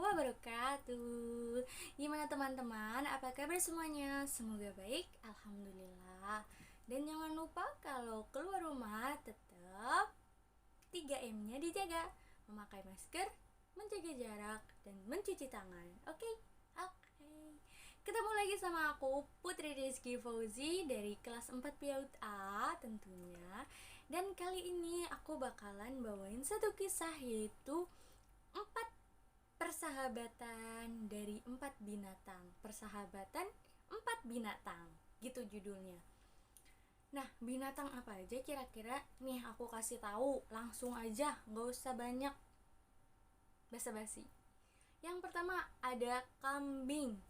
wabarakatuh. Gimana teman-teman? Apa kabar semuanya? Semoga baik, alhamdulillah. Dan jangan lupa kalau keluar rumah tetap 3M-nya dijaga. Memakai masker, menjaga jarak, dan mencuci tangan. Oke? Oke. Ketemu lagi sama aku Putri Rizky Fauzi dari kelas 4 PAUD A tentunya. Dan kali ini aku bakalan bawain satu kisah, yaitu 4 persahabatan dari 4 binatang. Persahabatan 4 binatang, gitu judulnya. Nah, binatang apa aja kira-kira? Nih aku kasih tahu, langsung aja, nggak usah banyak basa-basi. Yang pertama ada kambing.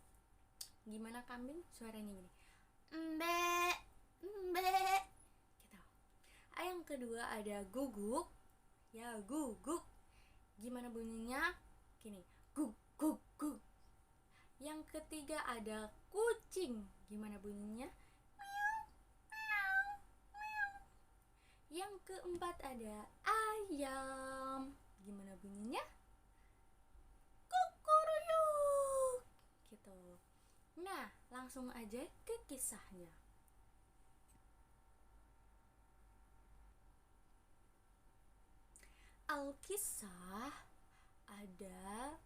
Gimana kambing? Suaranya gini. Mbe, mbe. Gitu. Yang kedua ada guguk. Ya, guguk. Gimana bunyinya? Gini. Gug, gug, gug. Yang ketiga ada kucing. Gimana bunyinya? Yang keempat ada ayam. Gimana bunyinya? Kukuruyuk. Gitu. Nah, langsung aja ke kisahnya. Alkisah, ada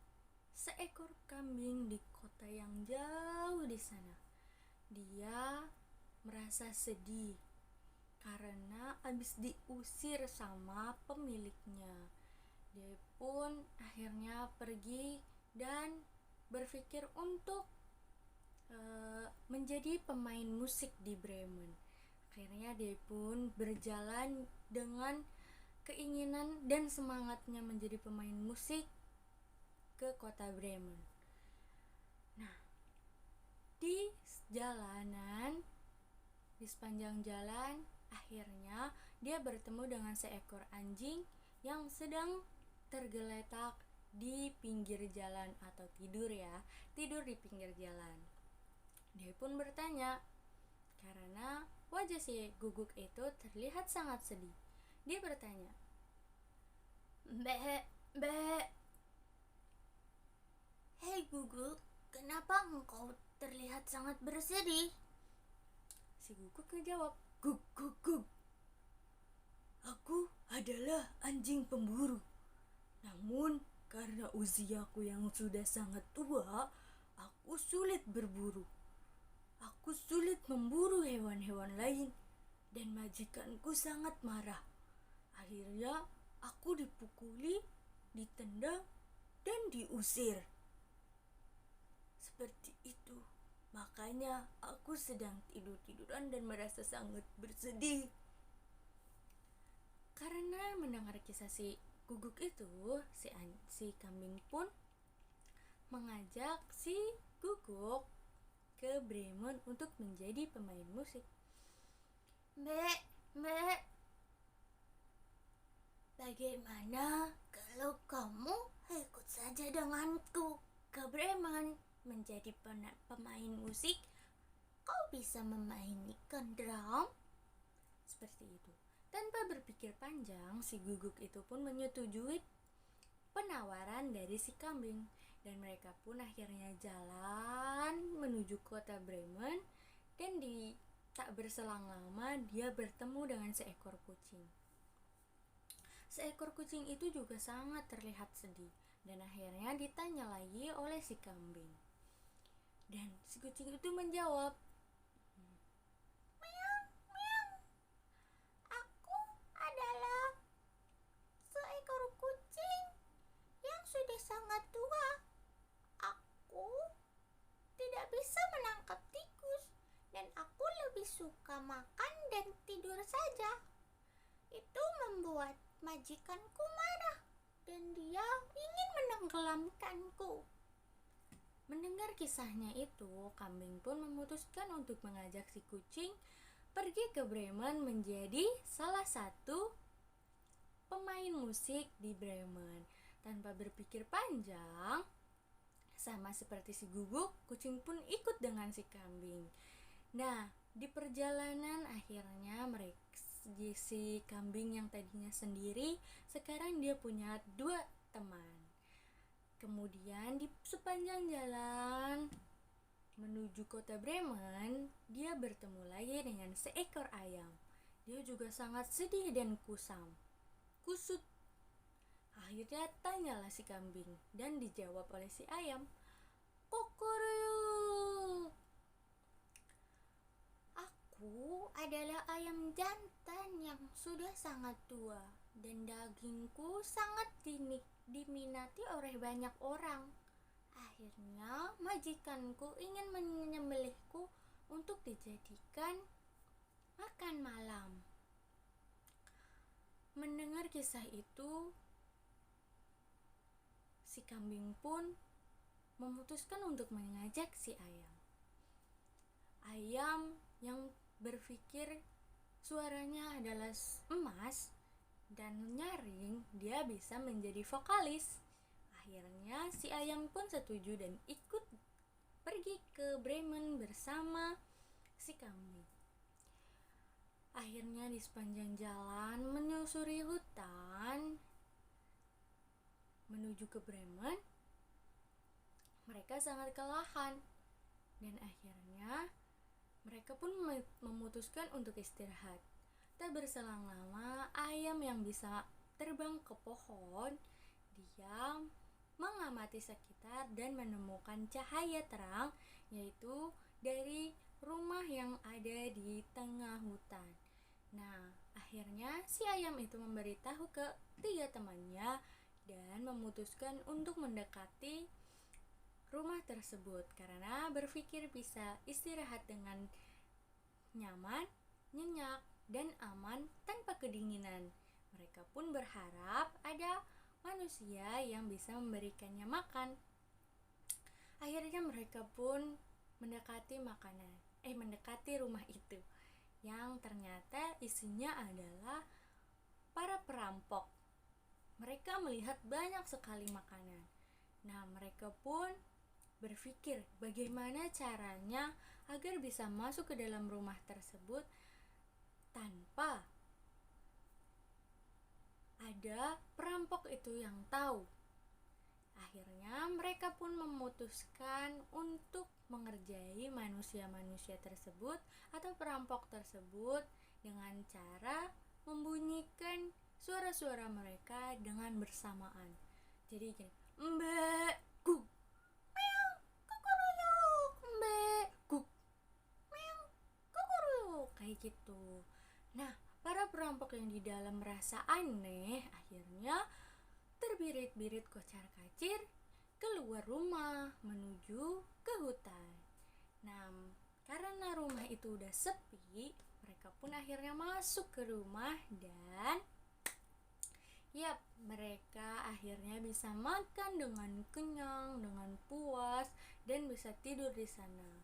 seekor kambing di kota yang jauh di sana. Dia merasa sedih karena habis diusir sama pemiliknya. Dia pun akhirnya pergi dan berpikir untuk menjadi pemain musik di Bremen. Akhirnya dia pun berjalan dengan keinginan dan semangatnya menjadi pemain musik ke kota Bremen. Nah, di jalanan, di sepanjang jalan, akhirnya dia bertemu dengan seekor anjing yang sedang tergeletak di pinggir jalan atau tidur di pinggir jalan. Dia pun bertanya, karena wajah si guguk itu terlihat sangat sedih. Dia bertanya, "Mbek, mbek. Hei guguk, kenapa engkau terlihat sangat bersedih?" Si guguk menjawab, "Gug, gug, gug. Aku adalah anjing pemburu. Namun karena usiaku yang sudah sangat tua, aku sulit berburu. Aku sulit memburu hewan-hewan lain dan majikanku sangat marah. Akhirnya aku dipukuli, ditendang, dan diusir. Seperti itu. Makanya aku sedang tidur-tiduran dan merasa sangat bersedih." Karena mendengar kisah si guguk itu, si kambing pun mengajak si guguk ke Bremen untuk menjadi pemain musik. "Mbek, mbek. Bagaimana kalau kamu ikut saja denganku ke Bremen menjadi pemain musik? Kau bisa memainkan drum?" Seperti itu. Tanpa berpikir panjang, si guguk itu pun menyetujui penawaran dari si kambing, dan mereka pun akhirnya jalan menuju kota Bremen. Dan tak berselang lama dia bertemu dengan seekor kucing. Seekor kucing itu juga sangat terlihat sedih, dan akhirnya ditanya lagi oleh si kambing. Dan si kucing itu menjawab, "Aku adalah seekor kucing yang sudah sangat tua. Aku tidak bisa menangkap tikus, dan aku lebih suka makan dan tidur saja. Itu membuat majikanku marah dan dia ingin menenggelamkanku." Mendengar kisahnya itu, kambing pun memutuskan untuk mengajak si kucing pergi ke Bremen menjadi salah satu pemain musik di Bremen. Tanpa berpikir panjang, sama seperti si guguk, kucing pun ikut dengan si kambing. Nah, di perjalanan akhirnya si kambing yang tadinya sendiri, sekarang dia punya 2 teman. Kemudian di sepanjang jalan menuju kota Bremen, dia bertemu lagi dengan seekor ayam. Dia juga sangat sedih dan kusut. Akhirnya tanyalah si kambing dan dijawab oleh si ayam. Kokoruyuk, aku adalah ayam jantan yang sudah sangat tua dan dagingku sangat diminati oleh banyak orang. Akhirnya majikanku ingin menyembelihku untuk dijadikan makan malam. Mendengar kisah itu, si kambing pun memutuskan untuk mengajak si ayam. Ayam yang berpikir suaranya adalah emas dan nyaring, dia bisa menjadi vokalis. Akhirnya si ayam pun setuju dan ikut pergi ke Bremen bersama si kambing. Akhirnya di sepanjang jalan menyusuri hutan menuju ke Bremen, mereka sangat kelelahan dan akhirnya mereka pun memutuskan untuk istirahat. Tak berselang lama, ayam yang bisa terbang ke pohon, dia mengamati sekitar dan menemukan cahaya terang, yaitu dari rumah yang ada di tengah hutan. Nah, akhirnya si ayam itu memberitahu ke 3 temannya dan memutuskan untuk mendekati rumah tersebut karena berpikir bisa istirahat dengan nyaman, nyenyak, dan aman tanpa kedinginan. Mereka pun berharap ada manusia yang bisa memberikannya makan. Akhirnya mereka pun mendekati rumah itu, yang ternyata isinya adalah para perampok. Mereka melihat banyak sekali makanan. Nah, mereka pun berpikir bagaimana caranya agar bisa masuk ke dalam rumah tersebut tanpa ada perampok itu yang tahu. Akhirnya mereka pun memutuskan untuk mengerjai manusia-manusia tersebut atau perampok tersebut dengan cara membunyikan suara-suara mereka dengan bersamaan. Jadi gini, mbak guk, meong, kukuruyuk, mbak guk, meong, kukuruyuk, kayak gitu. Nah, para perampok yang di dalam merasa aneh, akhirnya terbirit-birit kocar-kacir keluar rumah menuju ke hutan. Nah, karena rumah itu udah sepi, mereka pun akhirnya masuk ke rumah dan mereka akhirnya bisa makan dengan kenyang, dengan puas, dan bisa tidur di sana.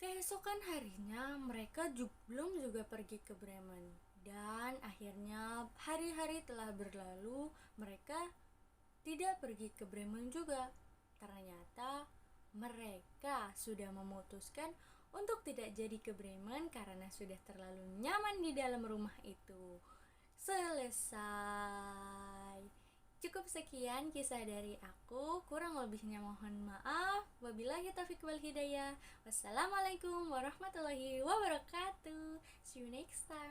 Keesokan harinya mereka belum juga pergi ke Bremen. Dan akhirnya hari-hari telah berlalu, mereka tidak pergi ke Bremen juga. Ternyata mereka sudah memutuskan untuk tidak jadi ke Bremen karena sudah terlalu nyaman di dalam rumah itu. Selesai. Cukup sekian kisah dari aku, kurang lebihnya mohon maaf. Wabillahi taufiq wal hidayah. Wassalamualaikum warahmatullahi wabarakatuh. See you next time.